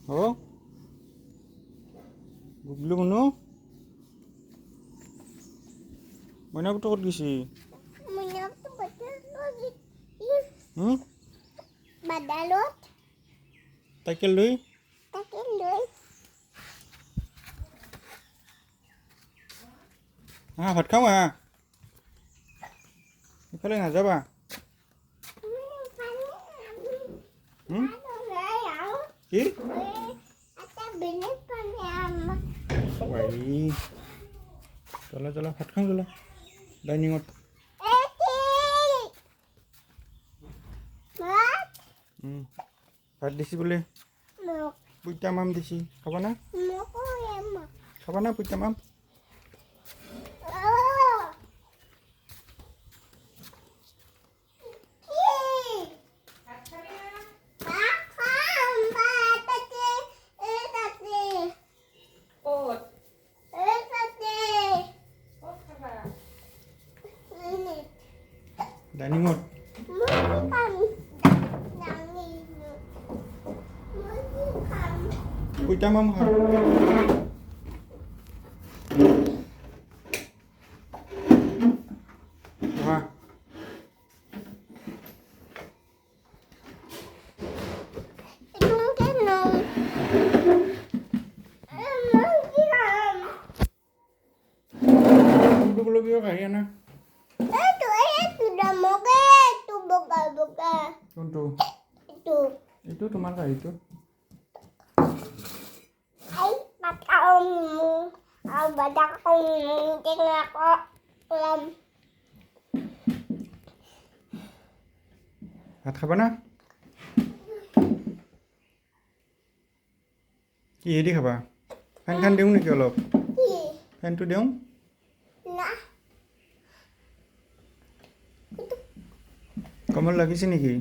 Oh, Google mo no? Mana aku takut gisi? Mana tuh badalot? Badalot? Takel doi? Takin doi. ভাত খাওঁ ইফালে নাযাবা কি চলা চলা ভাত খাওঁ চলা ডাইনিঙত ভাত দিছি বোলে পুইতা মাম দিছি খাবা না পুইতা মাম ডাইনিঙত পুইতা মাম খা kayak na. Sudah mau ke itu buka. Untuk itu teman kah itu? Hai, mata om badak om tinggal kok lam. Hat খাবা না কি এদি খাবা ফেন দিওঁ নেকি অলপ ফেনটো দিওঁ না কমল লাগিছে নেকি